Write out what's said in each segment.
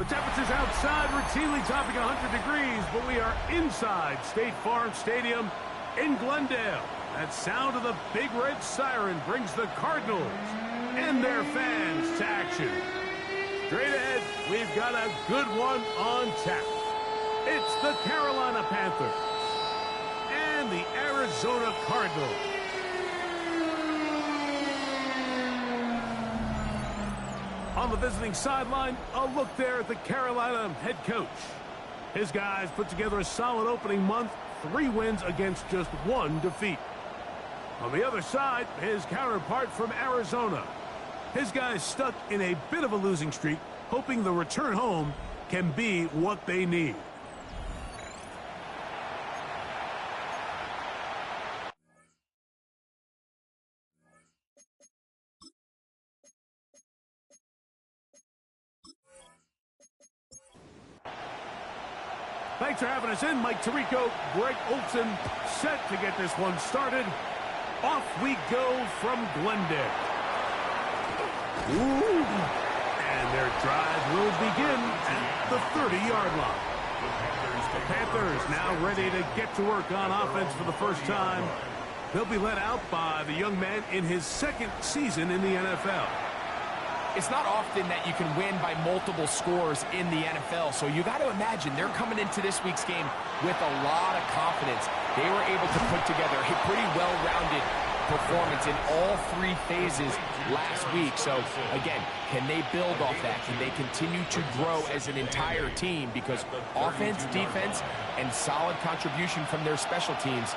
The temperatures outside routinely topping 100 degrees, but we are inside State Farm Stadium in Glendale. That sound of the big red siren brings the Cardinals and their fans to action. Straight ahead, we've got a good one on tap. It's the Carolina Panthers and the Arizona Cardinals. On the visiting sideline, a look there at the Carolina head coach. His guys put together a solid opening month, 3 wins against just 1 defeat. On the other side, his counterpart from Arizona. His guys stuck in a bit of a losing streak, hoping the return home can be what they need. Thanks for having us in. Mike Tirico, Greg Olson, set to get this one started. Off we go from Glendale. Ooh. And their drive will begin at the 30-yard line. The Panthers now ready to get to work on offense for the first time. They'll be led out by the young man in his 2nd season in the NFL. It's not often that you can win by multiple scores in the NFL, so you got to imagine they're coming into this week's game with a lot of confidence. They were able to put together a pretty well-rounded performance in all 3 phases last week. So, again, can they build off that? Can they continue to grow as an entire team? Because offense, defense, and solid contribution from their special teams,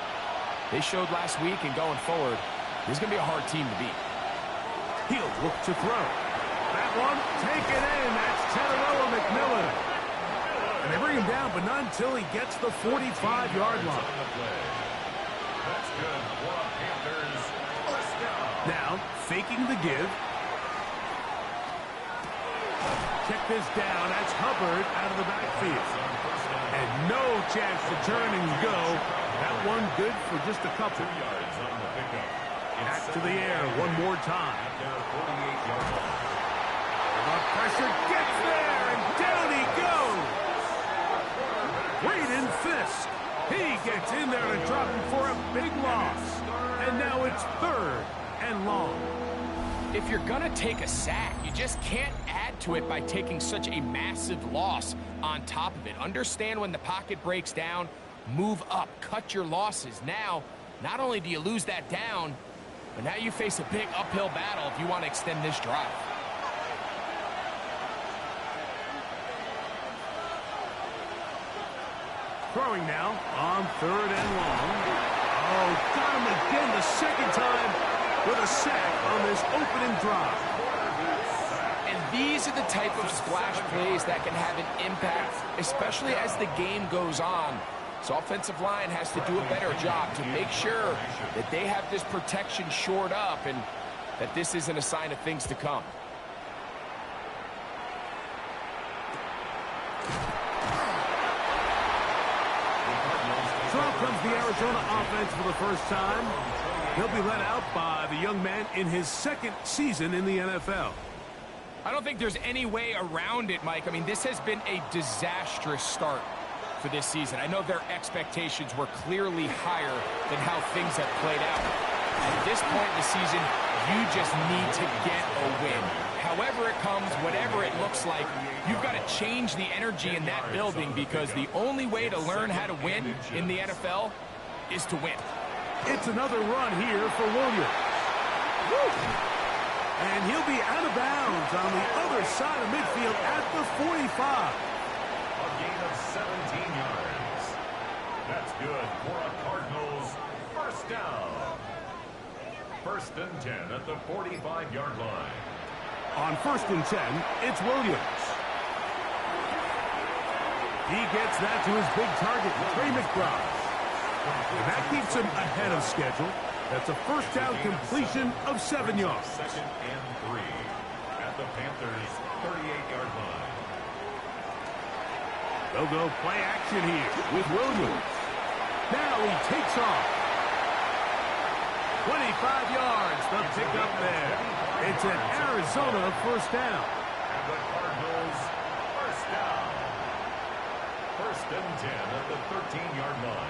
they showed last week, and going forward, this is going to be a hard team to beat. He'll look to throw. That one, take it in. That's Teteroa McMillan. And they bring him down, but not until he gets the 45-yard line. That's good for a Panthers first down. Now, faking the give. Check this down. That's Hubbard out of the backfield. And no chance to turn and go. That one good for just a couple. 2 yards on the pickup. Back to the air one more time. Pressure gets there, and down he goes. Braden Fisk. He gets in there to drop him for a big loss. And now it's 3rd and long. If you're going to take a sack, you just can't add to it by taking such a massive loss on top of it. Understand when the pocket breaks down, move up, cut your losses. Now, not only do you lose that down, but now you face a big uphill battle if you want to extend this drive. Throwing now on 3rd and long. Oh, got him again the 2nd time with a sack on this opening drive. And these are the type of splash plays that can have an impact, especially as the game goes on. So offensive line has to do a better job to make sure that they have this protection shored up and that this isn't a sign of things to come. So out comes the Arizona offense for the first time. He'll be led out by the young man in his 2nd season in the NFL. I don't think there's any way around it, Mike. I mean, this has been a disastrous start for this season. I know their expectations were clearly higher than how things have played out. At this point in the season, you just need to get a win. However it comes, whatever it looks like, you've got to change the energy in that building because the only way to learn how to win in the NFL is to win. It's another run here for Williams. Woo! And he'll be out of bounds on the other side of midfield at the 45. A gain of 17 yards. That's good for a Cardinals first down. 1st and 10 at the 45-yard line. On 1st and 10, it's Williams. He gets that to his big target, Trey McBride. And that keeps him ahead of schedule. That's a first down completion of 7 yards. 2nd and 3 at the Panthers' 38-yard line. They'll go play action here with Williams. Now he takes off. 25 yards, the pickup there. It's an Arizona first down. And the Cardinals first down. First and 10 at the 13-yard line.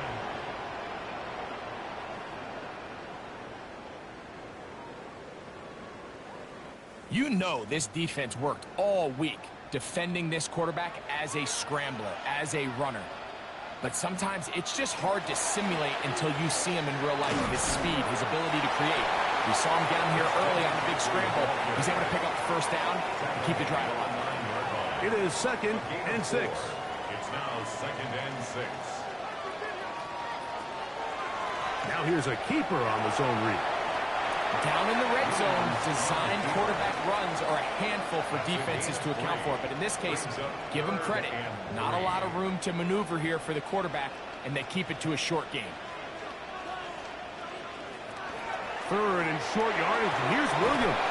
You know this defense worked all week defending this quarterback as a scrambler, as a runner. But sometimes it's just hard to simulate until you see him in real life. His speed, his ability to create. We saw him get him here early on a big scramble. He's able to pick up the first down and keep the drive alive. It is 2nd and 6. It's now 2nd and 6. Now here's a keeper on the zone read. Down in the red zone, designed quarterback runs are a handful for defenses to account for. But in this case, give them credit. Not a lot of room to maneuver here for the quarterback, and they keep it to a short game. 3rd and short yardage. Here's Williams.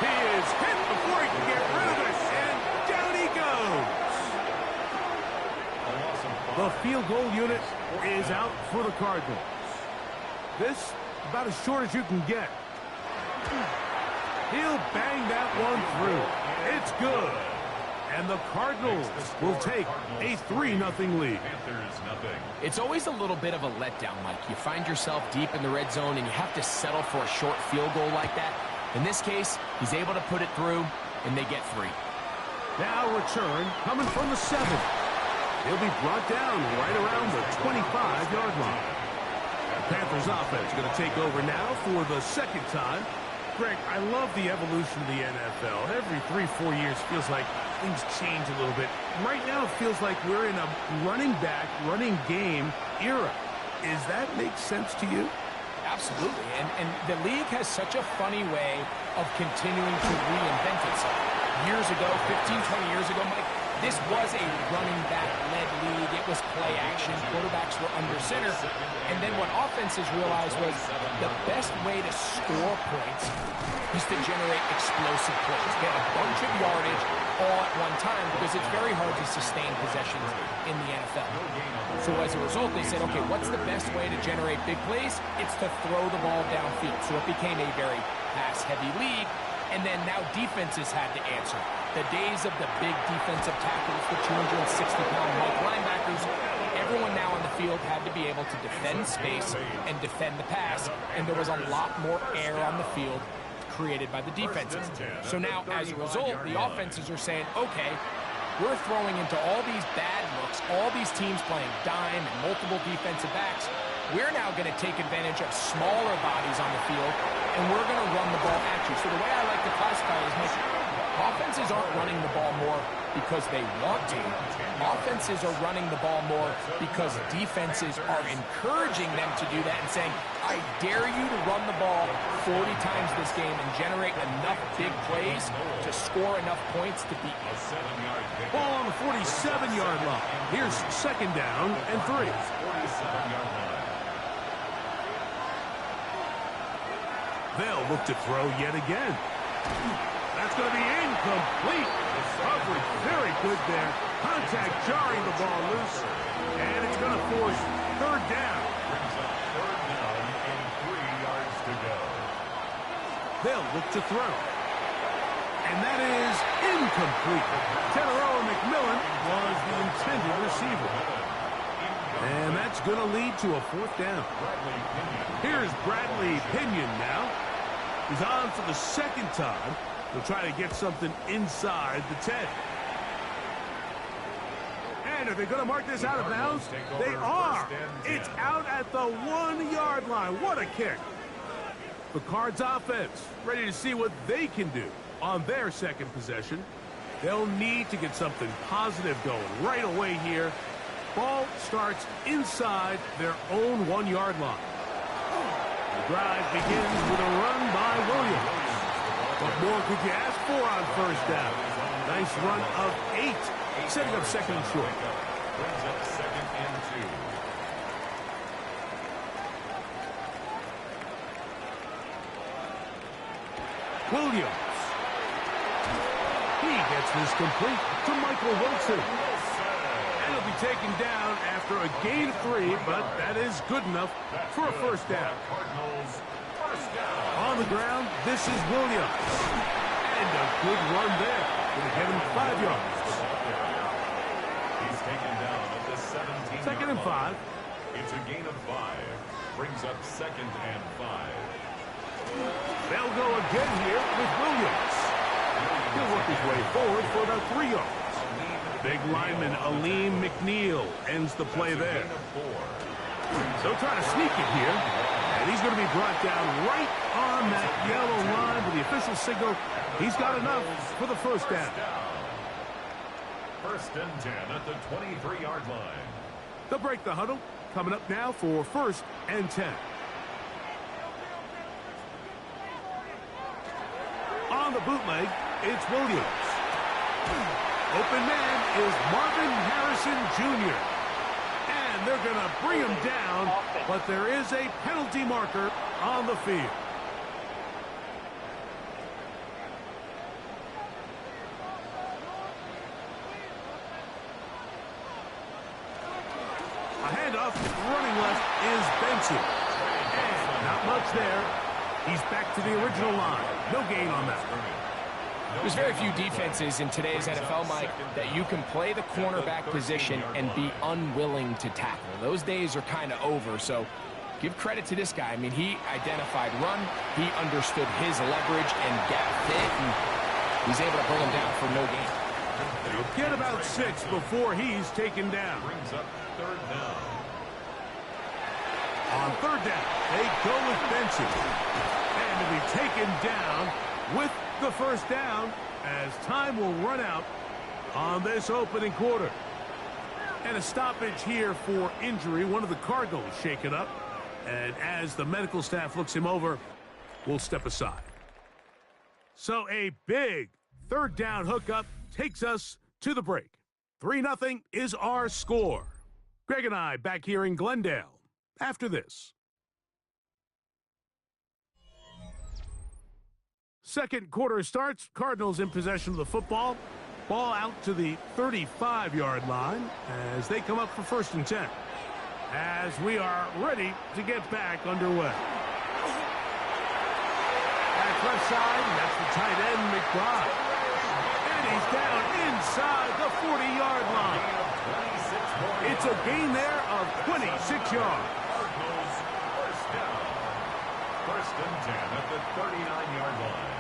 He is hit before he can get rid of it, and down he goes. The field goal unit is out for the Cardinals. This about as short as you can get. He'll bang that one through. It's good. And the Cardinals will take a 3-0 lead. It's always a little bit of a letdown, Mike. You find yourself deep in the red zone and you have to settle for a short field goal like that. In this case, he's able to put it through, and they get 3. Now return coming from the 7. He'll be brought down right around the 25-yard line. Panthers offense going to take over now for the 2nd time. Greg, I love the evolution of the NFL. Every 3-4 years feels like things change a little bit. Right now it feels like we're in a running back, running game era. Does that make sense to you? Absolutely. And the league has such a funny way of continuing to reinvent itself. Years ago, 15, 20 years ago, Mike, this was a running back-led league. It was play action. Quarterbacks were under center. And then what offenses realized was the best way to score points is to generate explosive plays. Get a bunch of yardage all at one time because it's very hard to sustain possessions in the NFL. So as a result, they said, okay, what's the best way to generate big plays? It's to throw the ball downfield. So it became a very pass-heavy league. And then now defenses had to answer. The days of the big defensive tackles, the 260-pound Mike linebackers, everyone now on the field had to be able to defend space and defend the pass, and there was a lot more air on the field created by the defenses. So now, as a result, the offenses are saying, okay, we're throwing into all these bad looks, all these teams playing dime and multiple defensive backs. We're now going to take advantage of smaller bodies on the field, and we're going to run the ball at you. So the way I like to classify it is offenses aren't running the ball more because they want to. Offenses are running the ball more because defenses are encouraging them to do that and saying, I dare you to run the ball 40 times this game and generate enough big plays to score enough points to beat you. Ball on the 47-yard line. Here's 2nd down and 3. They'll look to throw yet again. That's going to be incomplete. Coverage very good there. Contact jarring the ball loose. And it's going to force 3rd down. Brings up 3rd down and 3 yards to go. They'll look to throw. And that is incomplete. Tedero McMillan was the intended receiver. And that's going to lead to a 4th down. Here's Bradley Pinion now. He's on for the 2nd time. He'll try to get something inside the 10. And are they going to mark this out of bounds? They are. It's out at the 1-yard line. What a kick. The Cards offense ready to see what they can do on their 2nd possession. They'll need to get something positive going right away here. Ball starts inside their own 1-yard line. The drive begins with a run by Williams. What more could you ask for on 1st down? Nice run of 8, setting up 2nd and short. Brings up 2nd and 2. Williams. He gets this complete to Michael Wilson. And he'll be taken down after a gain of 3, but that is good enough for a 1st down. Cardinals, 1st down. On the ground, this is Williams. And a good run there. Going to get him 5 yards. He's taken down at the 17 Second and 5. It's a gain of 5. Brings up 2nd and 5. They'll go again here with Williams. He'll work his way forward for about 3 yards. Big lineman Aleem McNeil ends the play there. They'll try to sneak it here. And he's going to be brought down right on that yellow line with the official signal. He's got enough for the first down. 1st and 10 at the 23-yard line. They'll break the huddle. Coming up now for 1st and 10. On the bootleg, it's Williams. Open man is Marvin Harrison Jr. And they're going to bring him down, but there is a penalty marker on the field. A handoff, running left is Benson. And not much there. He's back to the original line. No gain on that. There's very few defenses in today's NFL, Mike, that you can play the cornerback position and be unwilling to tackle. Those days are kind of over, so give credit to this guy. I mean, he identified run, he understood his leverage and gap fit, and he's able to bring him down for no gain. He'll get about 6 before he's taken down. Brings up 3rd down. On 3rd down, they go with Benson. And to be taken down with the first down as time will run out on this opening quarter. And a stoppage here for injury. One of the Cardinals shaken up. And as the medical staff looks him over, we'll step aside. So a big 3rd down hookup takes us to the break. 3-0 is our score. Greg and I back here in Glendale after this. Second quarter starts. Cardinals in possession of the football. Ball out to the 35-yard line as they come up for 1st and 10. As we are ready to get back underway. Back left side, and that's the tight end, McBride. And he's down inside the 40-yard line. It's a gain there of 26 yards. Cardinals first down. 1st and 10 at the 39-yard line.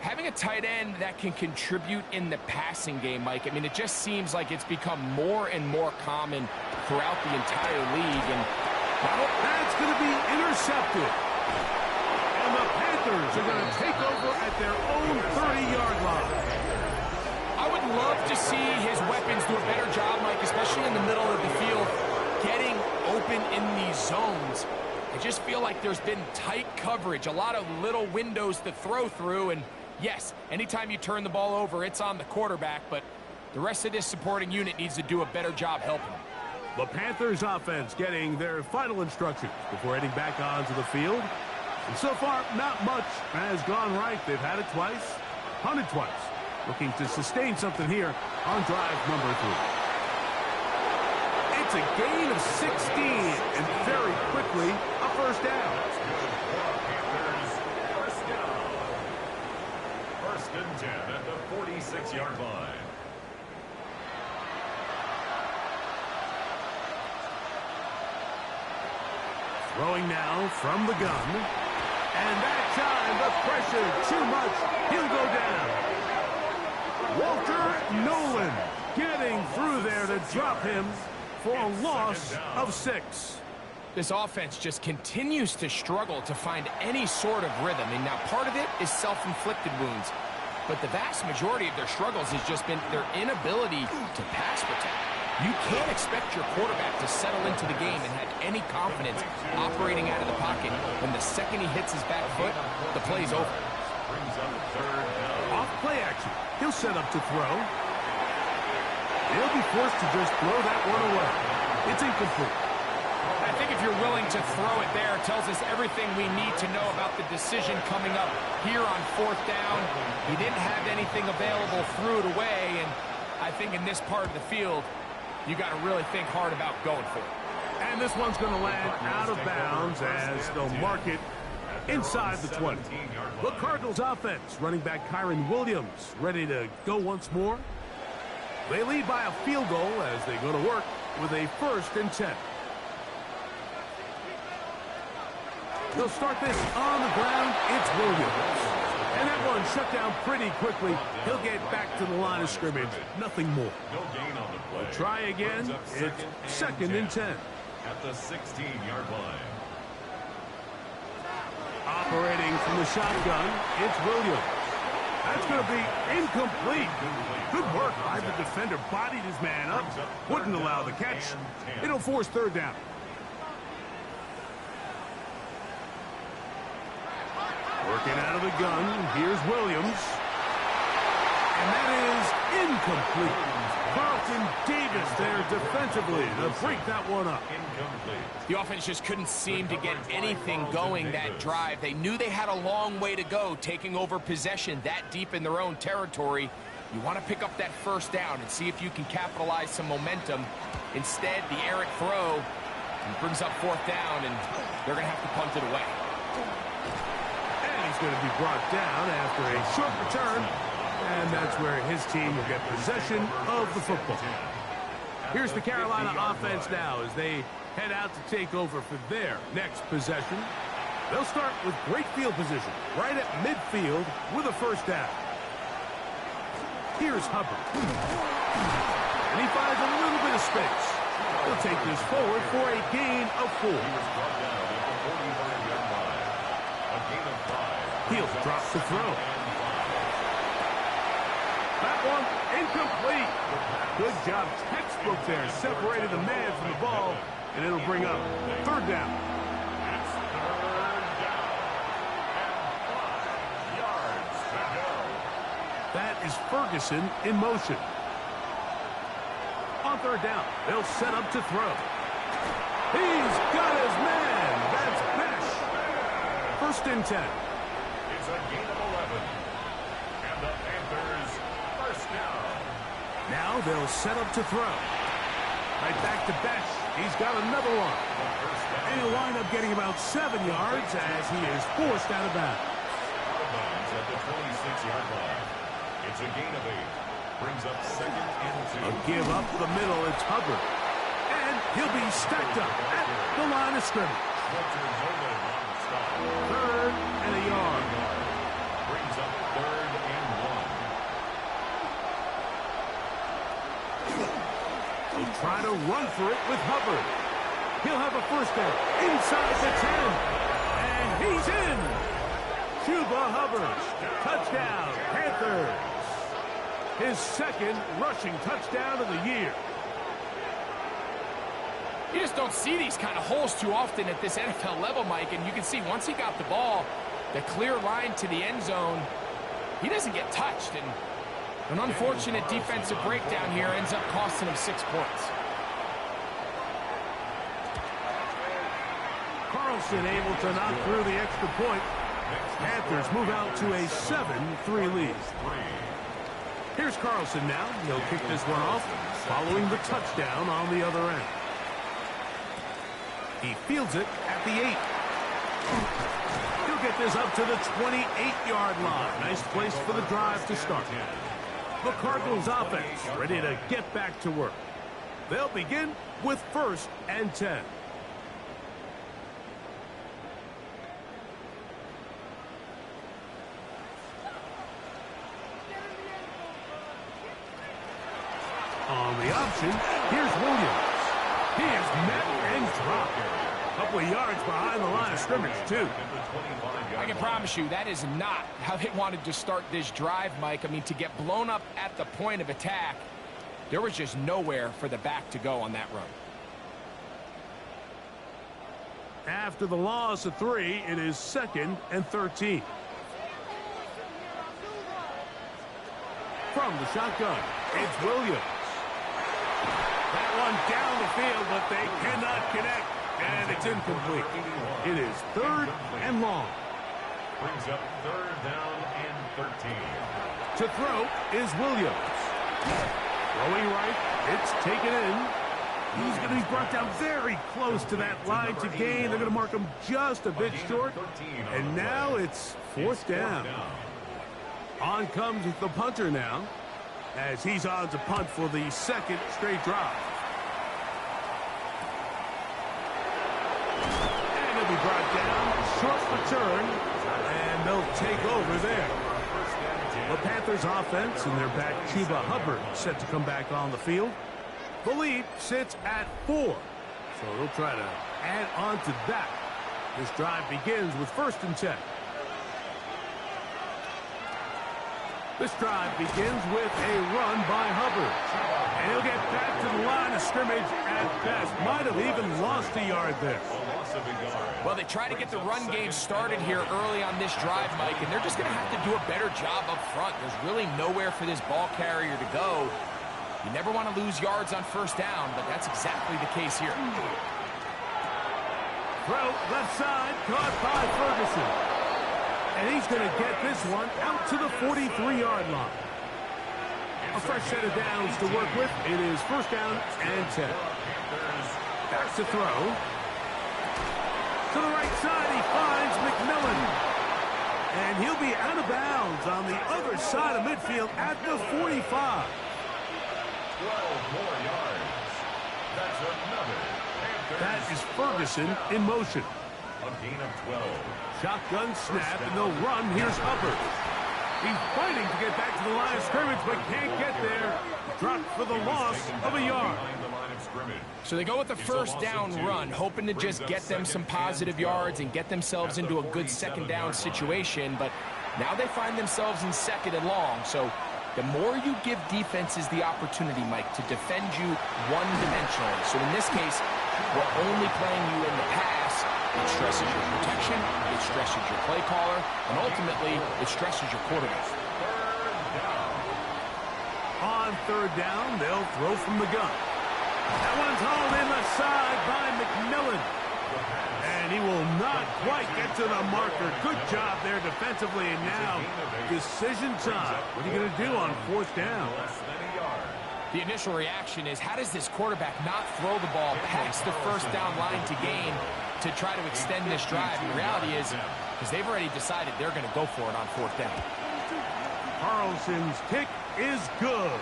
Having a tight end that can contribute in the passing game, Mike, I mean, it just seems like it's become more and more common throughout the entire league. And that's going to be intercepted. And the Panthers are going to take over at their own 30-yard line. I would love to see his weapons do a better job, Mike, especially in the middle of the field, getting open in these zones. I just feel like there's been tight coverage, a lot of little windows to throw through, and yes, anytime you turn the ball over, it's on the quarterback, but the rest of this supporting unit needs to do a better job helping him. The Panthers offense getting their final instructions before heading back onto the field. And so far, not much has gone right. They've had it twice, punted twice. Looking to sustain something here on drive number 3. It's a gain of 16, and very quickly, a first down. First down. 1st and 10 at the 46-yard line. Throwing now from the gun. And that time, the pressure too much. He'll go down. Walter Nolan getting through there to drop him for a loss of 6. This offense just continues to struggle to find any sort of rhythm. And now part of it is self-inflicted wounds. But the vast majority of their struggles has just been their inability to pass protect. You can't expect your quarterback to settle into the game and have any confidence operating out of the pocket. When the second he hits his back foot, the play's over. Brings up 3rd down. Off play action. He'll set up to throw. He'll be forced to just throw that one away. It's incomplete. I think if you're willing to throw it there, it tells us everything we need to know about the decision coming up here on 4th down. He didn't have anything available, threw it away, and I think in this part of the field, you got to really think hard about going for it. And this one's going to land out of bounds as they'll mark it inside the 20. The Cardinals offense, running back Kyron Williams, ready to go once more. They lead by a field goal as they go to work with a 1st and 10. They'll start this on the ground. It's Williams. And that one shut down pretty quickly. He'll get back to the line of scrimmage. Nothing more. No gain on the play. We'll try again. It's 2nd and 10. At the 16-yard line. Operating from the shotgun, it's Williams. That's going to be incomplete. Good work by the defender. Bodied his man up. Wouldn't allow the catch. It'll force 3rd down. Working out of the gun, here's Williams. And that is incomplete. Carlton Davis there defensively to break that one up. The offense just couldn't seem to get anything going that drive. They knew they had a long way to go taking over possession that deep in their own territory. You want to pick up that 1st down and see if you can capitalize some momentum. Instead, the errant throw brings up 4th down, and they're going to have to punt it away. He's going to be brought down after a short return, and that's where his team will get possession of the football. Here's the Carolina offense now as they head out to take over for their next possession. They'll start with great field position right at midfield with a 1st down. Here's Hubbard. And he finds a little bit of space. He'll take this forward for a gain of 4. He'll drop the throw. That one incomplete. Good job. Textbook there. Separated the man from the ball, and it'll bring up 3rd down. It's 3rd down. And 5 yards to go. That is Ferguson in motion. On 3rd down, they'll set up to throw. He's got his man. That's Besh. 1st and 10. It's a gain of 11. And the Panthers 1st down. Now they'll set up to throw. Right back to Besh. He's got another one. And he'll wind up getting about 7 yards as he is forced out of bounds. Out of bounds at the 26-yard line. It's a gain of 8. Brings up 2nd and 2. A give up the middle. It's Hubbard. And he'll be stacked up at the line of scrimmage. 3rd and a yard. Brings up 3rd and 1. He'll try to run for it with Hubbard. He'll have a 1st down inside the 10. And he's in. Chuba Hubbard. Touchdown, Panthers. His 2nd rushing touchdown of the year. You just don't see these kind of holes too often at this NFL level, Mike. And you can see once he got the ball, the clear line to the end zone, he doesn't get touched. And an unfortunate defensive breakdown here ends up costing him 6 points. Carlson able to knock through the extra point. Panthers move out to a 7-3 lead. Here's Carlson now. He'll kick this one off following the touchdown on the other end. He fields it at the 8. He'll get this up to the 28-yard line. Nice place for the drive to start. The Cardinals offense ready to get back to work. They'll begin with 1st and 10. On the option, here's Williams. He is met and dropped. A couple of yards behind the line of scrimmage, too. I can promise you that is not how they wanted to start this drive, Mike. I mean, to get blown up at the point of attack, there was just nowhere for the back to go on that run. After the loss of 3, it is 2nd and 13. From the shotgun, it's Williams. That one down the field, but they cannot connect, and it's incomplete. It is 3rd and long. Brings up 3rd down and 13. To throw is Williams. Throwing right, it's taken in. He's going to be brought down very close to that line to gain. They're going to mark him just a bit short, and now it's 4th down. On comes the punter now. as he's on to punt for the second straight drive. And he'll be brought down, short return, and they'll take over there. The Panthers offense and their back Chuba Hubbard set to come back on the field. The lead sits at 4, so they'll try to add on to that. This drive begins with 1st and 10. This drive begins with a run by Hubbard. And he'll get back to the line of scrimmage at best. Might have even lost a yard there. Well, they try to get the run game started here early on this drive, Mike, and they're just going to have to do a better job up front. There's really nowhere for this ball carrier to go. You never want to lose yards on 1st down, but that's exactly the case here. Throw left side, caught by Ferguson. And he's going to get this one out to the 43-yard line. A fresh set of downs to work with. It is 1st down and 10. Back to throw. To the right side, he finds McMillan. And he'll be out of bounds on the other side of midfield at the 45. 12 more yards. That's another Panthers. That is Ferguson in motion. A gain of 12. Shotgun snap, and they'll run. Here's Hubbard. He's fighting to get back to the line of scrimmage, but can't get there. Dropped for the loss of a yard. So they go with the 1st down run, hoping to just get them some positive yards and get themselves into a good 2nd down situation, but now they find themselves in 2nd and long. So the more you give defenses the opportunity, Mike, to defend you one-dimensionally. So in this case, we're only playing you in the pass. It stresses your protection, it stresses your play caller, and ultimately, it stresses your quarterback. On 3rd down, they'll throw from the gun. That one's hauled in the side by McMillan. And he will not quite get to the marker. Good job there defensively, and now decision time. What are you going to do on 4th down? The initial reaction is, how does this quarterback not throw the ball past the 1st down line to gain to try to extend this drive? And the reality is, because they've already decided they're going to go for it on 4th down. Carlson's kick is good.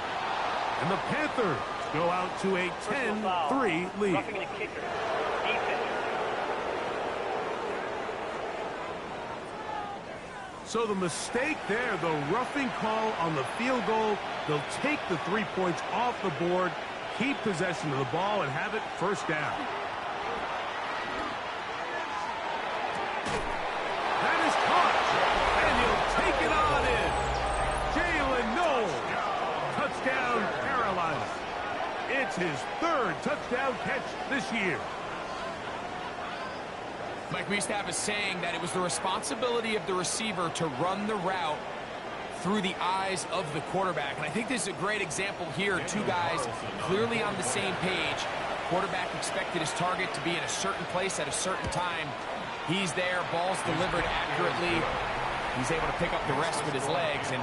And the Panthers go out to a 10-3 lead. Roughing the kicker. So the mistake there, the roughing call on the field goal, they'll take the 3 points off the board, keep possession of the ball, and have it 1st down. That is caught, and he'll take it on in. Jalen Knowles, touchdown Carolina. It's his 3rd touchdown catch this year. Mike, we used to have a saying that it was the responsibility of the receiver to run the route through the eyes of the quarterback. And I think this is a great example here. 2 guys clearly on the same page. Quarterback expected his target to be in a certain place at a certain time. He's there, ball's delivered accurately. He's able to pick up the rest with his legs, and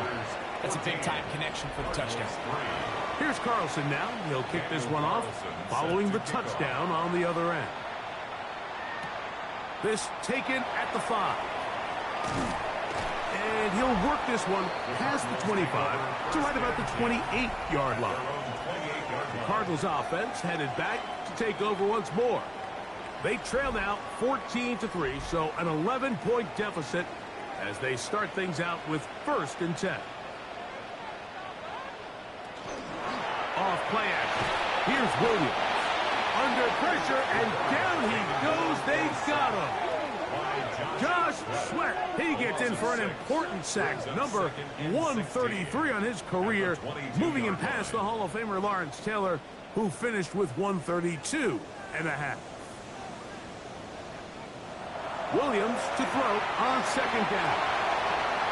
that's a big-time connection for the touchdown. Here's Carlson now. He'll kick this one off, following the touchdown on the other end. This taken at the 5. And he'll work this one past the 25 to right about the 28-yard line. The Cardinals offense headed back to take over once more. They trail now 14-3, so an 11-point deficit as they start things out with 1st and 10. Off play action. Here's Williams. Under pressure, and down he goes. They've got him. Josh Sweat, he gets in for an important sack. Number 133 on his career, moving him past the Hall of Famer Lawrence Taylor, who finished with 132 and a half. Williams to throw on 2nd down.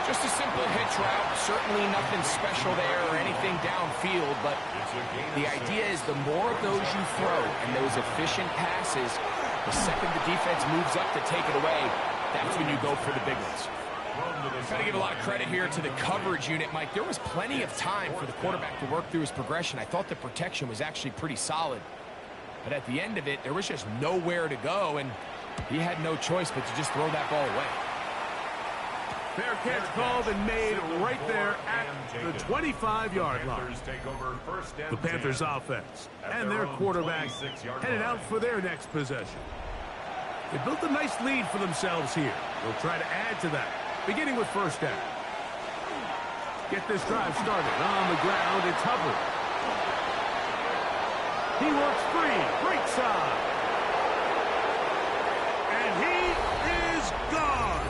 Just a simple hitch route, certainly nothing special there or anything downfield, but the idea is the more of those you throw and those efficient passes, the second the defense moves up to take it away, that's when you go for the big ones. Got to give a lot of credit here to the coverage unit, Mike. There was plenty of time for the quarterback to work through his progression. I thought the protection was actually pretty solid. But at the end of it, there was just nowhere to go, and he had no choice but to just throw that ball away. Fair catch called and made right there at the 25-yard line. The Panthers offense and their quarterback headed out for their next possession. They built a nice lead for themselves here. They'll try to add to that, beginning with first down. Get this drive started. On the ground, it's Hubbard. He works free, right side. And he is gone.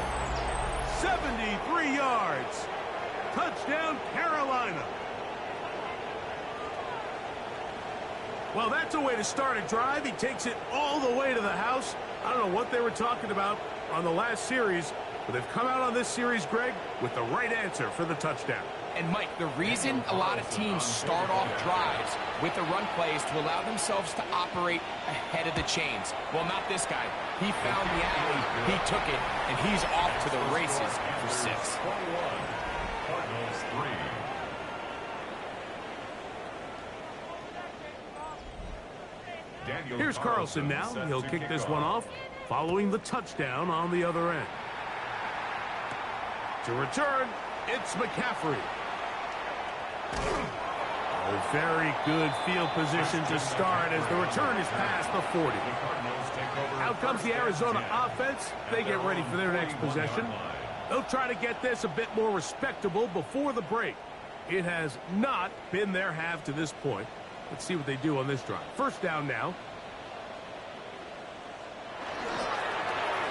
73 yards. Touchdown, Carolina. Well, that's a way to start a drive. He takes it all the way to the house. I don't know what they were talking about on the last series, but they've come out on this series, Greg, with the right answer for the touchdown. And, Mike, the reason a lot of teams start off drives with the run plays to allow themselves to operate ahead of the chains. Well, not this guy. He found the alley, he took it, and he's off to the races for 6. Cardinals 3. Here's Carlson now. He'll kick this one off, following the touchdown on the other end. To return, it's McCaffrey. A very good field position to start as the return is past the 40. Out comes the Arizona offense. They get ready for their next possession. They'll try to get this a bit more respectable before the break. It has not been their half to this point. Let's see what they do on this drive. First down now.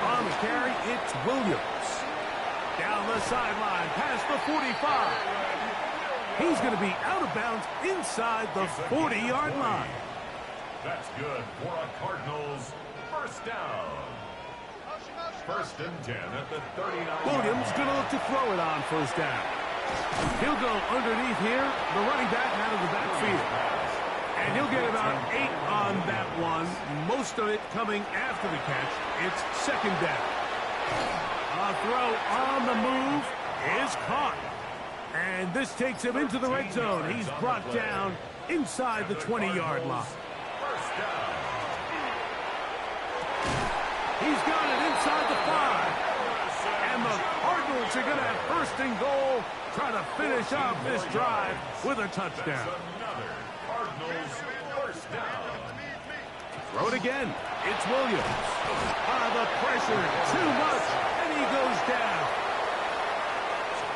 On the carry, it's Williams. Down the sideline, past the 45. He's going to be out of bounds inside the 40-yard line. That's good for a Cardinals first down. First and 10 at the 39. Williams going to look to throw it on first down. He'll go underneath here, the running back out of the backfield. And he'll get about 8 on that one, most of it coming after the catch. It's second down. A throw on the move is caught. And this takes him into the red zone. He's brought down inside the 20-yard line. First down. He's got it inside the 5. And the Cardinals are going to have first and goal, trying to finish off this drive with a touchdown. Another Cardinals first down. Throw it again. It's Williams. The pressure, too much, and he goes down.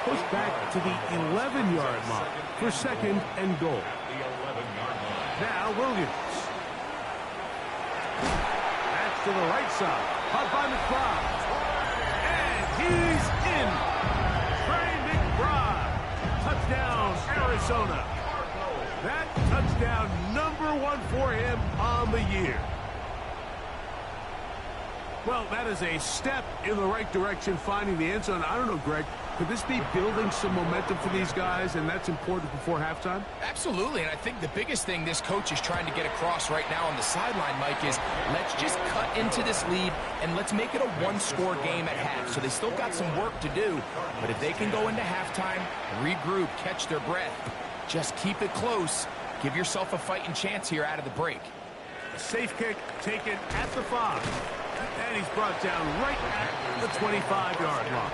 Pushed back to the 11-yard line for second and goal. The 11-yard line. Now Williams. That's to the right side. Caught by McBride. And he's in. Trey McBride. Touchdown, Arizona. That touchdown number 1 for him on the year. Well, that is a step in the right direction, finding the end zone. I don't know, Greg, could this be building some momentum for these guys, and that's important before halftime? Absolutely, and I think the biggest thing this coach is trying to get across right now on the sideline, Mike, is let's just cut into this lead, and let's make it a one-score game at half. So they still got some work to do, but if they can go into halftime, regroup, catch their breath, just keep it close, give yourself a fighting chance here out of the break. Safe kick taken at the 5. And he's brought down right at the 25-yard line.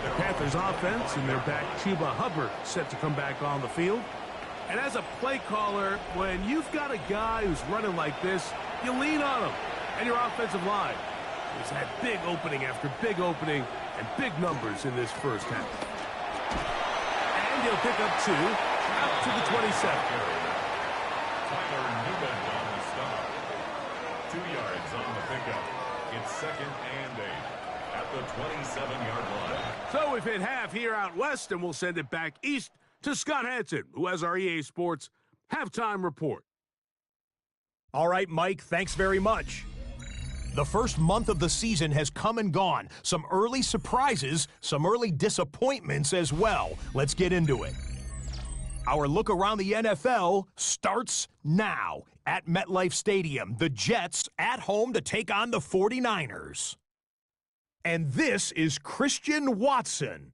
The Panthers offense and their back Chuba Hubbard set to come back on the field. And as a play caller, when you've got a guy who's running like this, you lean on him. And your offensive line has had big opening after big opening and big numbers in this first half. And he'll pick up 2 out to the 27. Tyler Newman on the stop. 2 yards on the pickup. It's second and 8 at the 27-yard line. So we've hit half here out west, and we'll send it back east to Scott Hansen, who has our EA Sports halftime report. All right, Mike, thanks very much. The first month of the season has come and gone. Some early surprises, some early disappointments as well. Let's get into it. Our look around the NFL starts now. At MetLife Stadium, the Jets at home to take on the 49ers. And this is Christian Watson.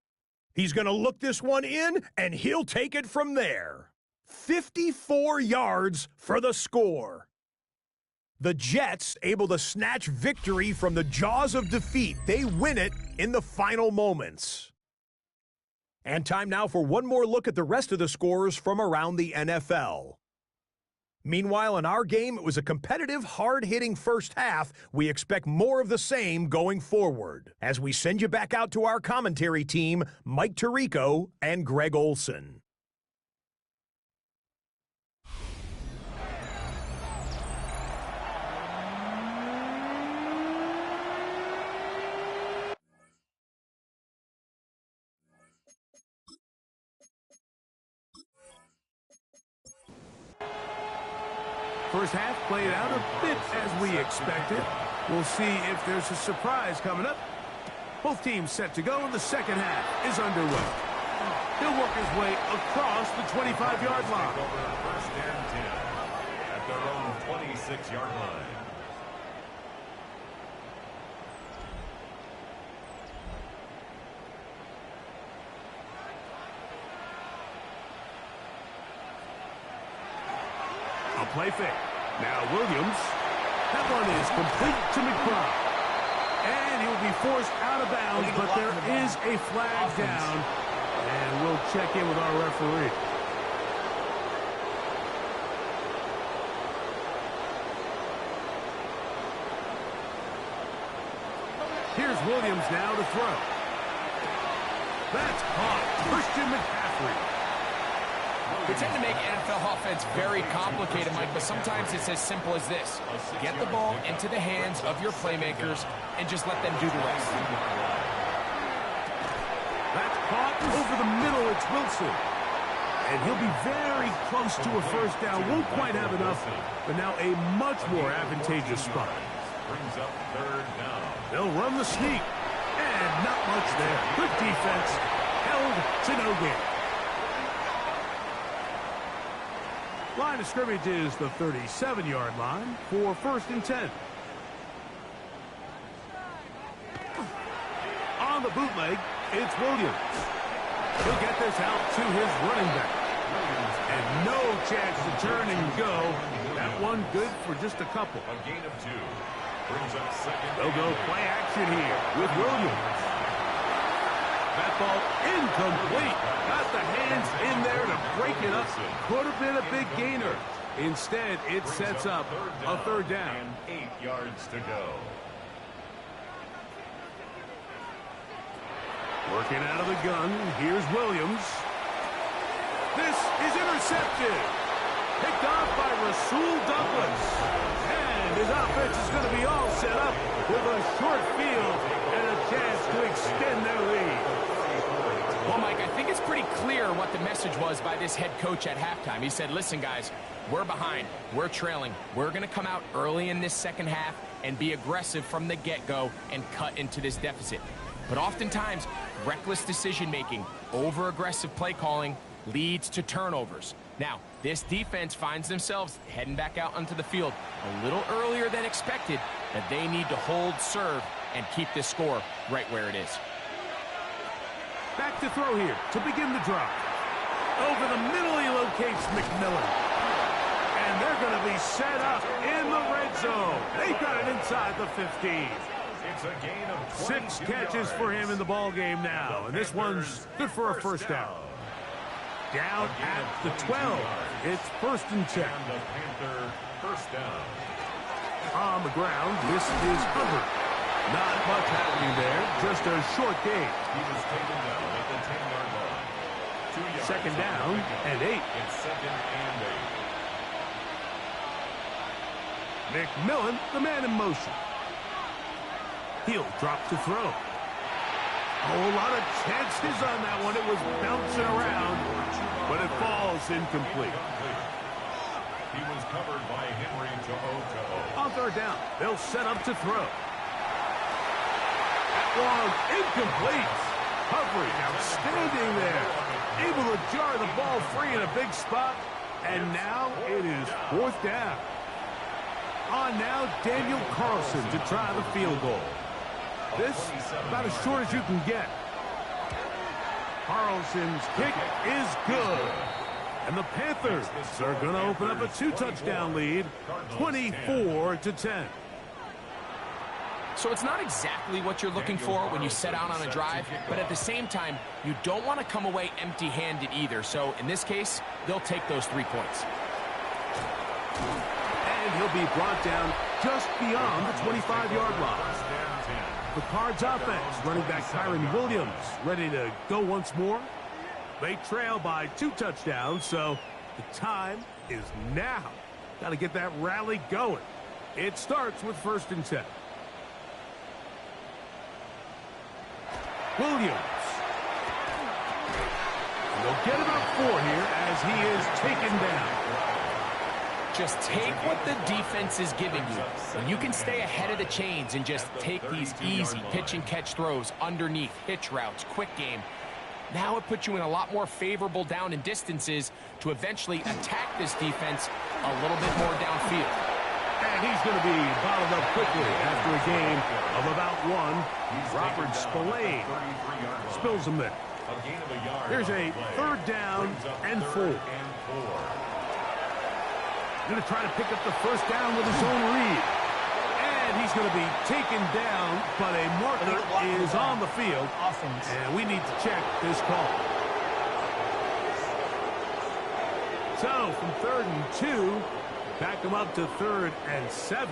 He's going to look this one in, and he'll take it from there. 54 yards for the score. The Jets able to snatch victory from the jaws of defeat. They win it in the final moments. And time now for one more look at the rest of the scores from around the NFL. Meanwhile, in our game, it was a competitive, hard-hitting first half. We expect more of the same going forward. As we send you back out to our commentary team, Mike Tirico and Greg Olson. First half played out a bit as we expected. We'll see if there's a surprise coming up. Both teams set to go, and the second half is underway. He'll work his way across the 25-yard line. First and 10 at their own 26-yard line. A play fake. Now Williams. That one is complete to McBride. And he'll be forced out of bounds, but there is a flag down. And we'll check in with our referee. Here's Williams now to throw. That's caught. Christian McCaffrey. We tend to make NFL offense very complicated, Mike, but sometimes it's as simple as this. Get the ball into the hands of your playmakers and just let them do the rest. That's caught over the middle. It's Wilson. And he'll be very close to a first down. Won't quite have enough, but now a much more advantageous spot. Brings up third down. They'll run the sneak. And not much there. Good defense. Held to no gain. Line of scrimmage is the 37-yard line for first and 10. On the bootleg, it's Williams. He'll get this out to his running back. And no chance to turn and go. That one good for just a couple. A gain of 2. Brings up second. They'll go play action here with Williams. That ball incomplete. Got the hands in there to break it up. Could have been a big gainer. Instead, it sets up a third down. And 8 yards to go. Working out of the gun. Here's Williams. This is intercepted. Picked off by Rasul Douglas. And his offense is going to be all set up with a short field and a chance to extend their lead. Well, Mike, I think it's pretty clear what the message was by this head coach at halftime. He said, listen, guys, we're behind. We're trailing. We're going to come out early in this second half and be aggressive from the get-go and cut into this deficit. But oftentimes, reckless decision-making, over-aggressive play calling leads to turnovers. Now, this defense finds themselves heading back out onto the field a little earlier than expected, but they need to hold serve and keep this score right where it is. Back to throw here to begin the drive. Over the middle, he locates McMillan. And they're going to be set up in the red zone. They've got it inside the 15. It's a gain of 6 catches for him in the ball game now. And this one's good for a first down. Down at the 12. It's first and 10. And the Panther first down. On the ground, this is Hubbard. Not much happening there. Just a short gain. He was taken down at the 10-yard line. 2 yards. Second down and 8. It's second and 8. McMillan, the man in motion. He'll drop to throw. A whole lot of chances on that one. It was bouncing around, but it falls incomplete. He was covered by Henry to 0-0. On third down, they'll set up to throw. That one incomplete. Coverage outstanding there. Able to jar the ball free in a big spot. And now it is fourth down. On now, Daniel Carlson to try the field goal. This about as short as you can get. Carlson's kick is good. And the Panthers are going to open up a 2-touchdown lead, 24-10. So it's not exactly what you're looking for when you set out on a drive, but at the same time, you don't want to come away empty-handed either. So in this case, they'll take those 3 points. And he'll be brought down just beyond the 25-yard line. The Cards offense, running back Kyron Williams, ready to go once more. They trail by 2 touchdowns, so the time is now. Got to get that rally going. It starts with 1st and 10. Williams. And they'll get about 4 here as he is taken down. Just take what the defense is giving you. When you can stay ahead of the chains and just take these easy pitch and catch throws underneath, hitch routes, quick game, now it puts you in a lot more favorable down and distances to eventually attack this defense a little bit more downfield. And he's going to be bottled up quickly after a game of about 1. Robert Spillane spills him there. Here's a 3rd down and 4. Going to try to pick up the 1st down with his own read. And he's going to be taken down, but a marker is on the field. And we need to check this call. So from 3rd and 2, back him up to 3rd and 7.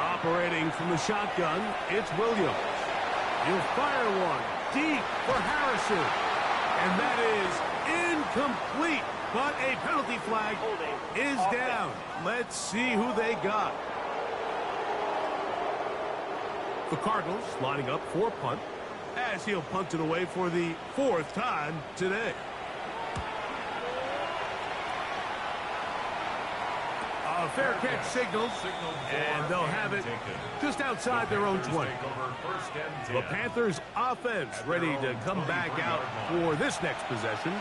Operating from the shotgun, it's Williams. He'll fire one deep for Harrison. And that is incomplete. But a penalty flag is down. Let's see who they got. The Cardinals lining up for punt as he'll punt it away for the 4th time today. A fair catch signals, and they'll have it just outside their own 20. The Panthers offense ready to come back out for this next possession.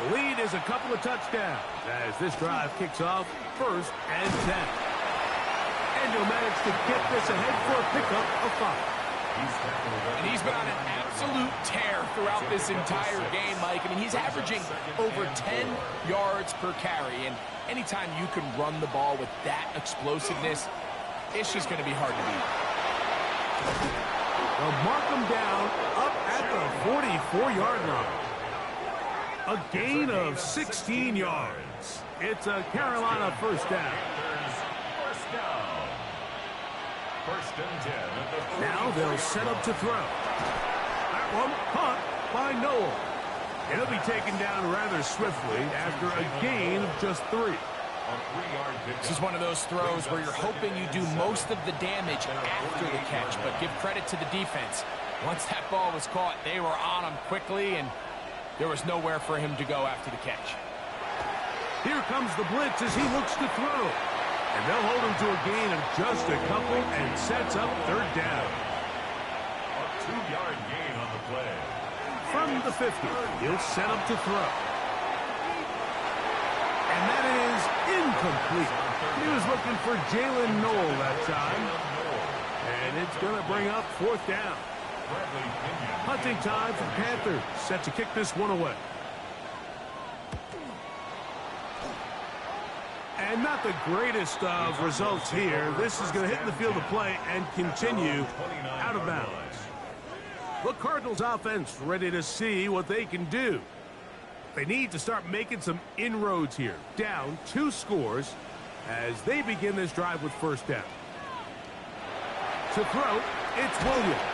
The lead is a couple of touchdowns as this drive kicks off 1st and 10. And he'll manage to get this ahead for a pickup of 5. And he's been on an absolute tear throughout this entire game, Mike. I mean, he's averaging over 10 yards per carry. And anytime you can run the ball with that explosiveness, it's just going to be hard to beat. They'll mark him down up at the 44-yard line. A gain of 16 yards. It's a Carolina 1st down. Now they'll set up to throw. That one caught by Noel. He'll be taken down rather swiftly after a gain of just 3. This is one of those throws where you're hoping you do most of the damage after the catch, but give credit to the defense. Once that ball was caught, they were on him quickly, and there was nowhere for him to go after the catch. Here comes the blitz as he looks to throw. And they'll hold him to a gain of just a couple and sets up 3rd down. A 2-yard gain on the play. From the 50, he'll set up to throw. And that is incomplete. He was looking for Jalen Noel that time. And it's going to bring up 4th down. Hunting time for Panthers. Set to kick this one away. And not the greatest of results here. This is going to hit the field of play and continue out of bounds. The Cardinals offense ready to see what they can do. They need to start making some inroads here. Down 2 scores as they begin this drive with 1st down. To throw, it's Williams.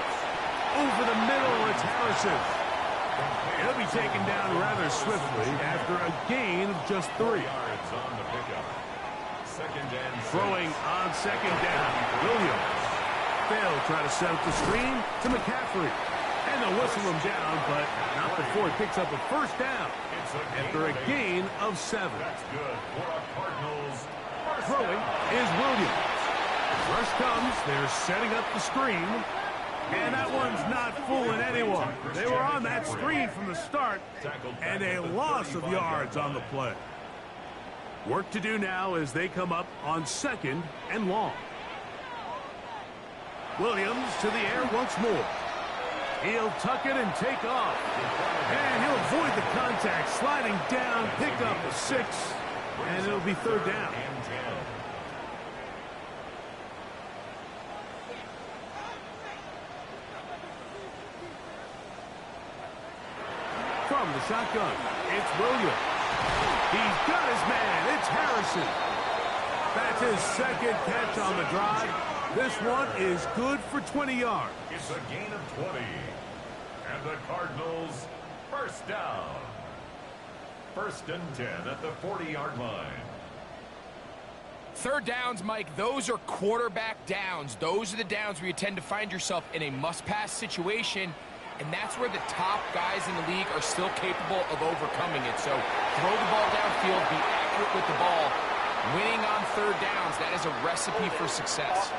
Over the middle, it's Harrison. He'll be taken down rather swiftly after a gain of just 3. Throwing on 2nd down, Williams. They'll try to set up the screen to McCaffrey. And they'll whistle him down, but not before it picks up a 1st down after a gain of 7. Throwing is Williams. Rush comes, they're setting up the screen. And that one's not fooling anyone. They were on that screen from the start, and a loss of yards on the play. Work to do now as they come up on 2nd and long. Williams to the air once more. He'll tuck it and take off. And he'll avoid the contact, sliding down, pick up a 6, and it'll be third down. From the shotgun, it's Williams. He's got his man. It's Harrison. That's his second catch on the drive. This one is good for 20 yards. It's a gain of 20. And the Cardinals first down. 1st and 10 at the 40-yard line. Third downs, Mike, those are quarterback downs. Those are the downs where you tend to find yourself in a must-pass situation, and that's where the top guys in the league are still capable of overcoming it. So throw the ball downfield, be accurate with the ball. Winning on third downs, that is a recipe for success.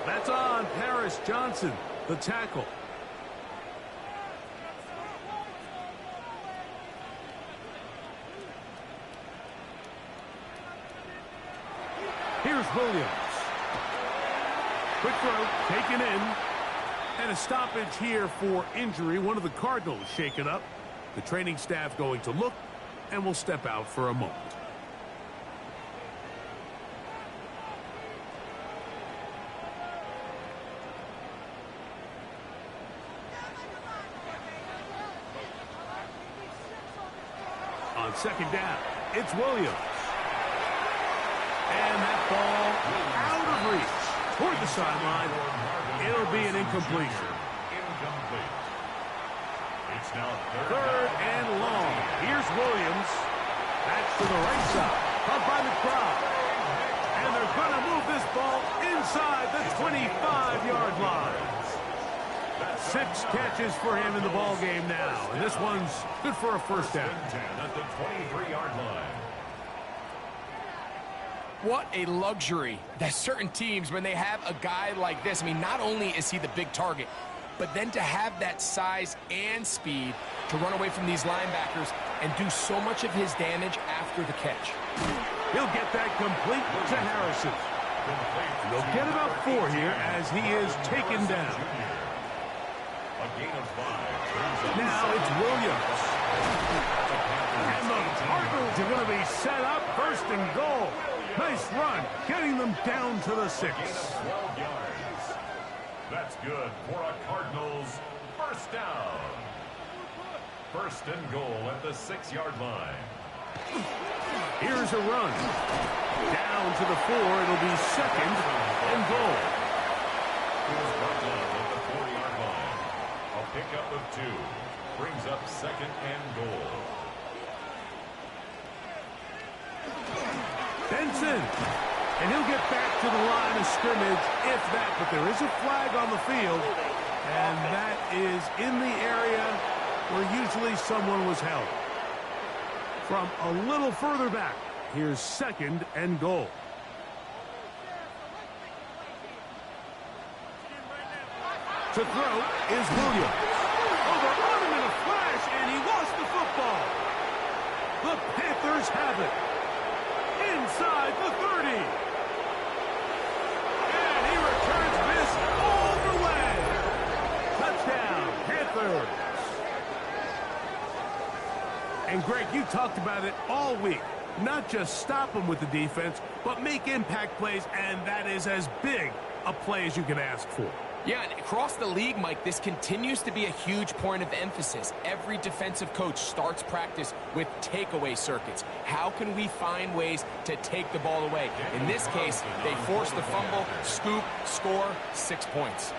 That's on Paris Johnson, the tackle. Here's Williams. Quick throw, taken in. And a stoppage here for injury. One of the Cardinals shaken up. The training staff going to look, and will step out for a moment. On second down, it's Williams. And that ball out of reach toward the sideline. It'll be an incompletion. Incomplete. It's now Third and long. Here's Williams. That's to the right side. Up by the crowd. And they're going to move this ball inside the 25-yard line. 6 catches for him in the ball game now. And this one's good for a first down. 10 at the 23-yard line. What a luxury that certain teams, when they have a guy like this, I mean, not only is he the big target, but then to have that size and speed to run away from these linebackers and do so much of his damage after the catch. He'll get that complete to Harrison. And they'll get about 4 here as he is taken down. A gain of 5. Now it's Williams. And the Cardinals are going to be set up 1st and goal. Nice run, getting them down to the 6. Gain of 12 yards. That's good for a Cardinals first down. 1st and goal at the 6-yard line. Here's a run. Down to the 4. It'll be 2nd and goal. Here's brought down at the 40-yard line. A pickup of 2 brings up 2nd and goal. Benson. And he'll get back to the line of scrimmage, if that. But there is a flag on the field, and that is in the area where usually someone was held. From a little further back, here's 2nd and goal. To throw is Williams. Over on him in a flash, and he lost the football. The Panthers have it. Inside the 30. And he returns this all the way. Touchdown, Panthers. And Greg, you talked about it all week. Not just stop them with the defense, but make impact plays, and that is as big a play as you can ask for. Yeah, and across the league, Mike, this continues to be a huge point of emphasis. Every defensive coach starts practice with takeaway circuits. How can we find ways to take the ball away? In this case, they force the fumble, scoop, score, 6 points.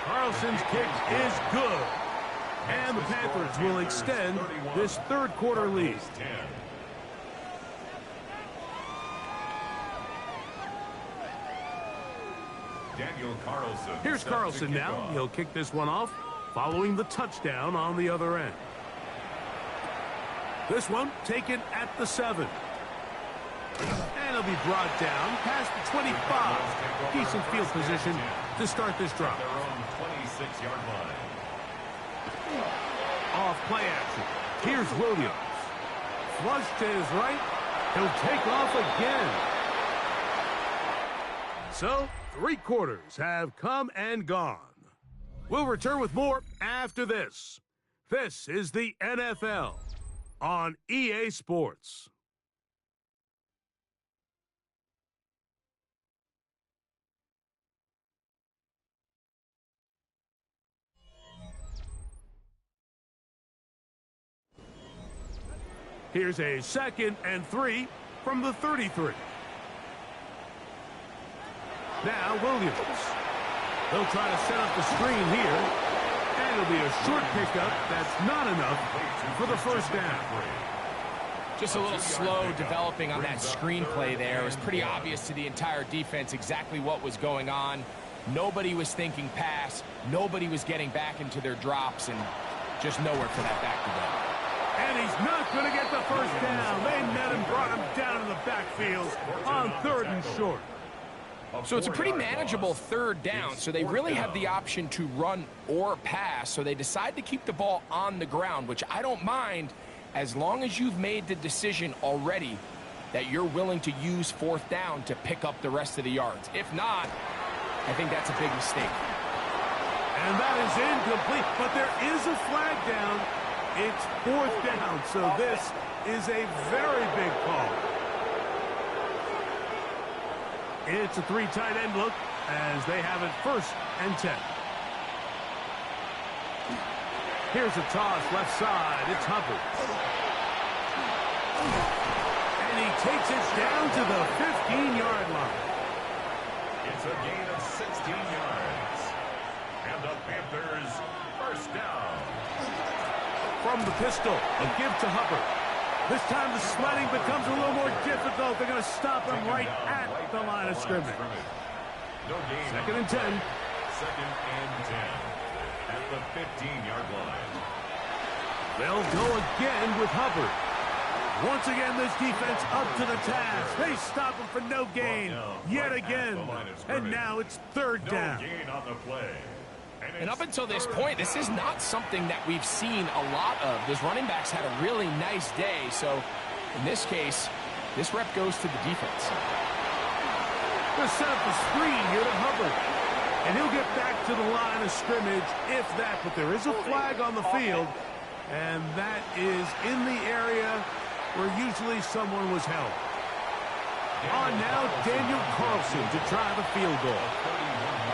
Carlson's kick is good. And the Panthers will extend this third-quarter lead. Here's Carlson now. He'll kick this one off, following the touchdown on the other end. This one taken at the 7. And he'll be brought down past the 25. Decent field position to start this drive. Their own 26-yard line. Off play action. Here's Williams. Flush to his right. He'll take off again. So, 3 quarters have come and gone. We'll return with more after this. This is the NFL on EA Sports. Here's a 2nd and 3 from the 33. Now Williams. They'll try to set up the screen here. And it'll be a short pickup that's not enough for the first down. Just a little slow developing on that screenplay there. It was pretty obvious to the entire defense exactly what was going on. Nobody was thinking pass. Nobody was getting back into their drops, and just nowhere for that back to go. And he's not going to get the first down. They met him, brought him down in the backfield on 3rd and short. So it's a pretty manageable 3rd down, so they really have the option to run or pass, so they decide to keep the ball on the ground, which I don't mind as long as you've made the decision already that you're willing to use 4th down to pick up the rest of the yards. If not, I think that's a big mistake. And that is incomplete, but there is a flag down. It's 4th down, so this is a very big call. It's a 3 tight end look as they have it 1st and 10. Here's a toss left side. It's Hubbard. And he takes it down to the 15-yard line. It's a gain of 16 yards. And the Panthers 1st down. From the pistol, a give to Hubbard. This time the sliding becomes a little more difficult. They're going to stop him right at the line of scrimmage. No gain. 2nd and 10. 2nd and 10 at the 15-yard line. They'll go again with Hubbard. Once again, this defense up to the task. They stop him for no gain yet again. And now it's 3rd down. No gain on the play. And up until this point, this is not something that we've seen a lot of. Those running backs had a really nice day. So in this case, this rep goes to the defense. They'll set up the screen here to Hubbard. And he'll get back to the line of scrimmage, if that. But there is a flag on the field. And that is in the area where usually someone was held. On now, Daniel Carlson to try the field goal.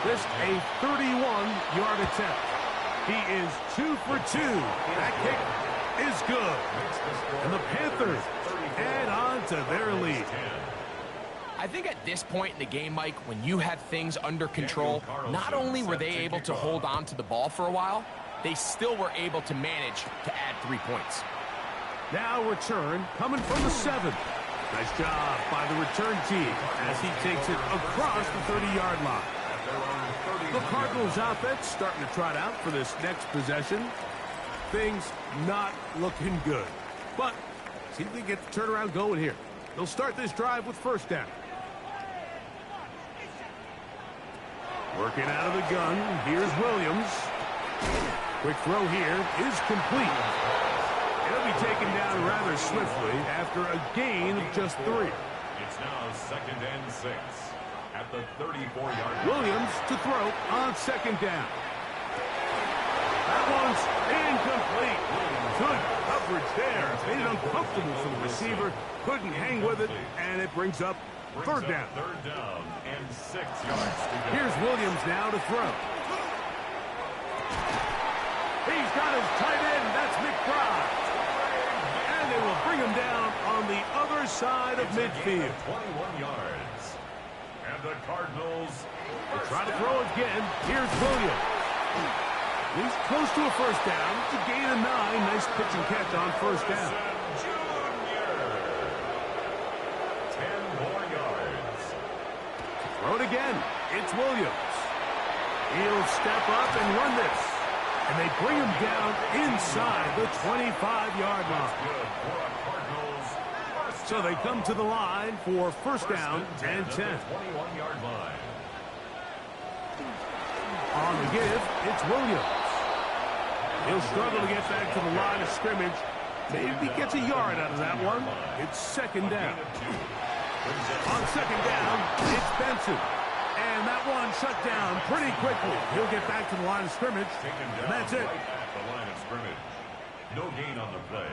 This a 31-yard attempt. He is 2 for 2. That kick is good. And the Panthers add on to their lead. I think at this point in the game, Mike, when you had things under control, not only were they able to hold on to the ball for a while, they still were able to manage to add 3 points. Now return coming from the 7. Nice job by the return team as he takes it across the 30-yard line. The Cardinals offense starting to trot out for this next possession. Things not looking good. But see if they get the turnaround going here. They'll start this drive with 1st down. Working out of the gun, here's Williams. Quick throw here is complete. It'll be taken down rather swiftly after a gain of just 3. It's now 2nd and 6 at the 34-yard line. Williams to throw on 2nd down. That one's incomplete. Good coverage there. Made it uncomfortable for the receiver. Couldn't hang with it, and it brings up 3rd down. 3rd down and 6 yards to go. Here's Williams now to throw. He's got his tight end. That's McBride. And they will bring him down on the other side of midfield. 21 yards. And the Cardinals try to throw again. Here's Williams. He's close to a 1st down. It's a gain of 9. Nice pitch and catch on 1st down. Junior. 10 more yards. Throw it again. It's Williams. He'll step up and run this. And they bring him down inside the 25-yard line. So they come to the line for 1st down and 10. 21-yard line. On the give, it's Williams. He'll struggle to get back to the line of scrimmage. Maybe gets a yard out of that one. It's second down. On second down, it's Benson. And that one shut down pretty quickly. He'll get back to the line of scrimmage. And that's it. The line of scrimmage. No gain on the play.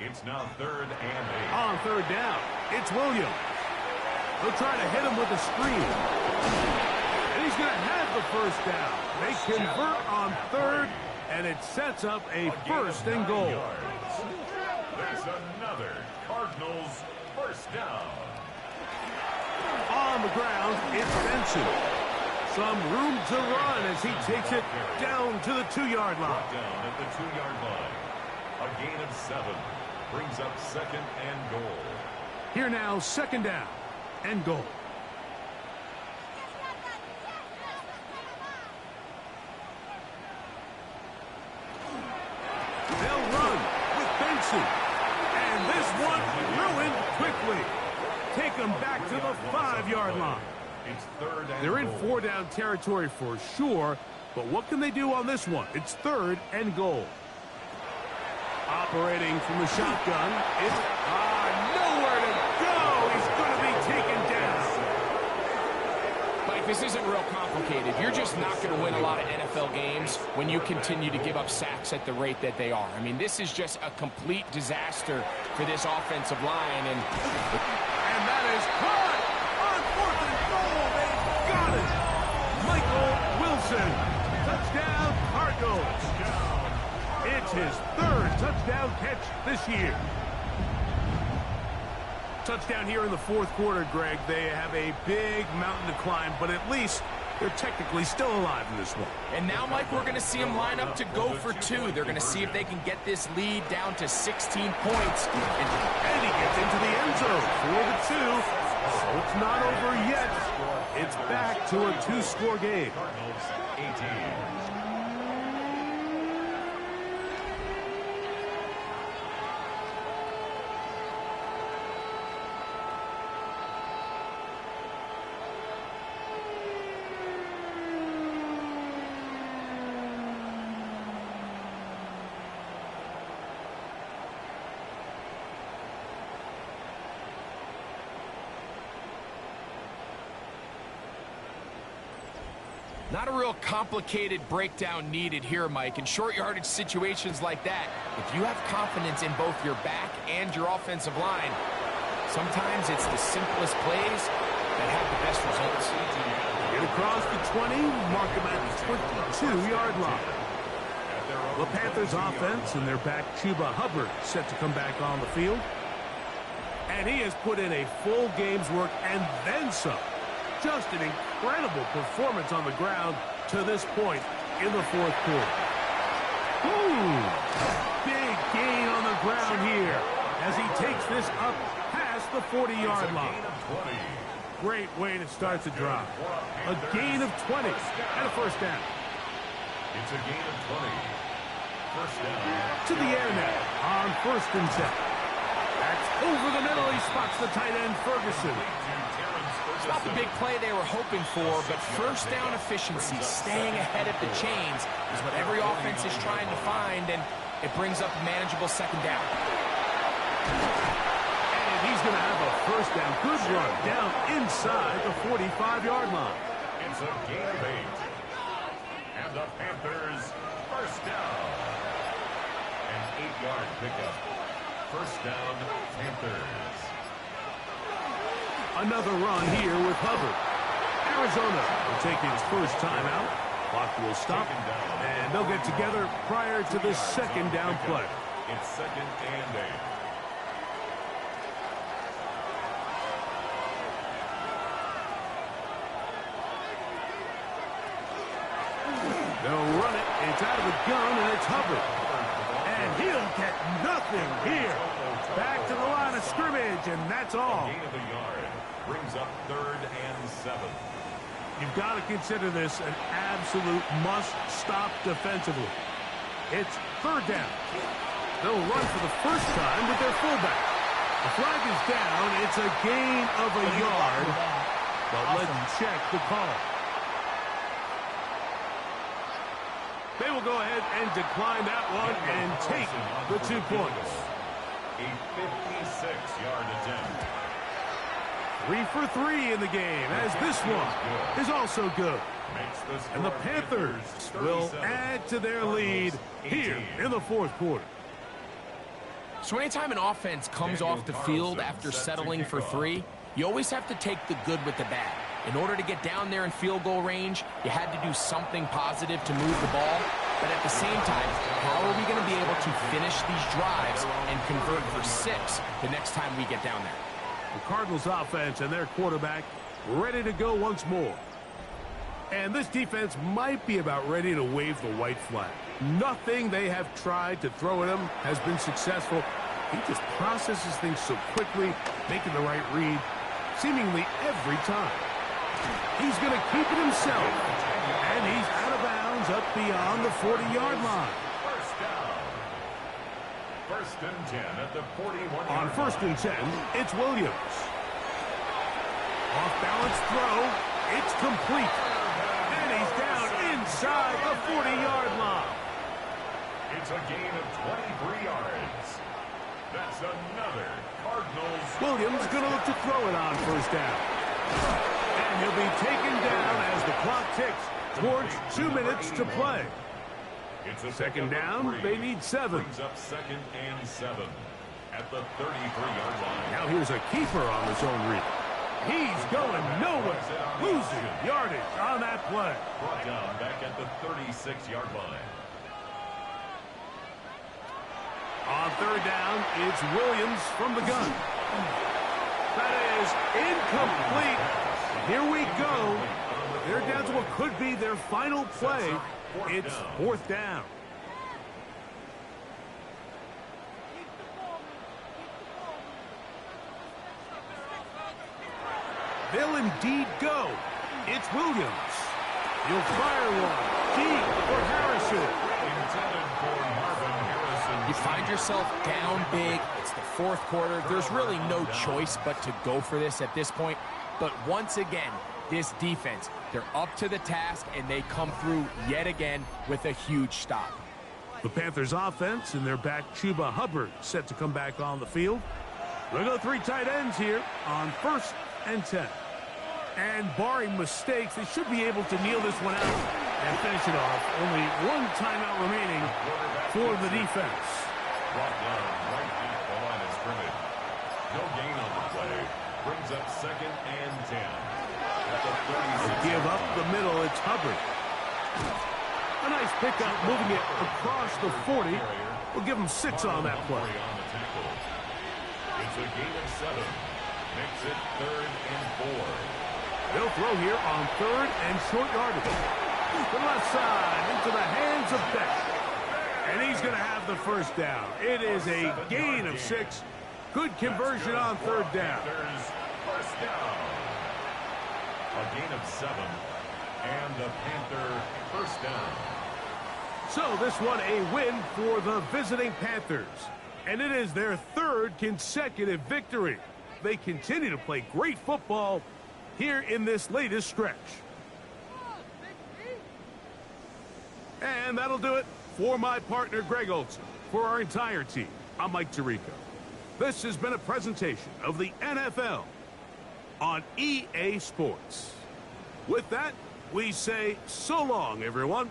It's now 3rd and 8. On third down, it's Williams. They'll try to hit him with a screen. And he's going to have the first down. They convert on third, and it sets up a first and goal. There's another Cardinals first down. On the ground, it's Benson. Some room to run as he takes it down to the 2-yard line. Down at the 2-yard line. A gain of 7 brings up second and goal. Here now, second down and goal. They'll run with Benson. And this one ruined quickly. Take them back to the 5-yard line. It's 3rd and They're in goal. 4-down territory for sure, but what can they do on this one? It's 3rd and goal. Operating from the shotgun, it's nowhere to go. He's going to be taken down. Mike, this isn't real complicated. You're just not going to win a lot of NFL games when you continue to give up sacks at the rate that they are. I mean, this is just a complete disaster for this offensive line. And that is caught on 4th and goal. They've got it. Michael Wilson. Touchdown, Cardinals. It's his 3rd touchdown catch this year. Touchdown here in the 4th quarter, Greg. They have a big mountain to climb, but at least they're technically still alive in this one. And now, Mike, we're going to see them line up to go for 2. They're going to see if they can get this lead down to 16 points. And he gets into the end zone for the 2. So it's not over yet. It's back to a 2-score game. Cardinals 18. Not a real complicated breakdown needed here, Mike. In short yardage situations like that, if you have confidence in both your back and your offensive line, sometimes it's the simplest plays that have the best results. Get across the 20, mark them at the 22-yard line. The Panthers offense and their back Chuba Hubbard set to come back on the field. And he has put in a full game's work and then some. Just an incredible performance on the ground to this point in the 4th quarter. Ooh, big gain on the ground here as he takes this up past the 40-yard line. Great way to start the drive. A gain of 20 and a first down. It's a gain of 20. First down. To the air now on 1st and 10. That's over the middle. He spots the tight end, Ferguson. It's not the big play they were hoping for, but first down efficiency, staying ahead of the chains, is what every offense is trying to find, and it brings up a manageable second down. And he's going to have a first down. Good run down inside the 45-yard line. It's a gain of 8. And the Panthers first down. An 8-yard pickup. First down, Panthers. Another run here with Hubbard. Arizona will take its first timeout. Clock will stop, and they'll get together prior to the second down play. It's 2nd and 8. They'll run it. It's out of the gun, and it's Hubbard. And he'll get nothing here. Back to the line of scrimmage, and that's all. Gain of a yard. Brings up 3rd and 7. You've got to consider this an absolute must-stop defensively. It's 3rd down. They'll run for the first time with their fullback. The flag is down. It's a gain of a yard. But let's check the call. They will go ahead and decline that one and take the 2 points. A 56-yard attempt. 3 for 3 in the game, as this one is also good. And the Panthers will add to their lead here in the fourth quarter. So anytime an offense comes off the field after settling for 3, you always have to take the good with the bad. In order to get down there in field goal range, you had to do something positive to move the ball. But at the same time, how are we going to be able to finish these drives and convert for 6 the next time we get down there? The Cardinals offense and their quarterback ready to go once more. And this defense might be about ready to wave the white flag. Nothing they have tried to throw at him has been successful. He just processes things so quickly, making the right read seemingly every time. He's going to keep it himself. And he's out of bounds up beyond the 40-yard line. First down. First and 10 at the 41-yard line. On first and 10, it's Williams. Off-balance throw. It's complete. And he's down inside the 40-yard line. It's a gain of 23 yards. That's another Cardinals. Williams going to look to throw it on first down. And he'll be taken down as the clock ticks towards 2 minutes to play. It's a Second down, they need 7. Brings up second and 7 at the 33-yard line. Now here's a keeper on the zone read. He's going nowhere. Losing yardage on that play. Brought down back at the 36-yard line. On third down, it's Williams from the gun. That is incomplete. Here we go. They're down to what could be their final play. It's fourth down. They'll indeed go. It's Williams. He'll fire one. Deep for Harrison. Intended for Marvin Harrison. You find yourself down big. It's the fourth quarter. There's really no choice but to go for this at this point. But once again, this defense, they're up to the task, and they come through yet again with a huge stop. The Panthers offense and their back Chuba Hubbard set to come back on the field. They'll go 3 tight ends here on first and 10. And barring mistakes, they should be able to kneel this one out and finish it off. Only 1 timeout remaining for the defense. Brought down right deep the line of scrimmage. No gain on the play. Brings up second and 10. At the 36. Give up the middle, it's Hubbard. A nice pickup, moving it across the 40. We'll give him 6 on that play. It's a gain of 7. Makes it third and 4. They'll throw here on third and short yardage. To the left side, into the hands of Beck. And he's going to have the first down. It is a gain of 6. Good conversion on third down. First down. A gain of 7. And the Panther first down. So this one a win for the visiting Panthers. And it is their 3rd consecutive victory. They continue to play great football here in this latest stretch. And that'll do it for my partner, Greg Olson. For our entire team, I'm Mike Tirico. This has been a presentation of the NFL on EA Sports. With that, we say so long, everyone.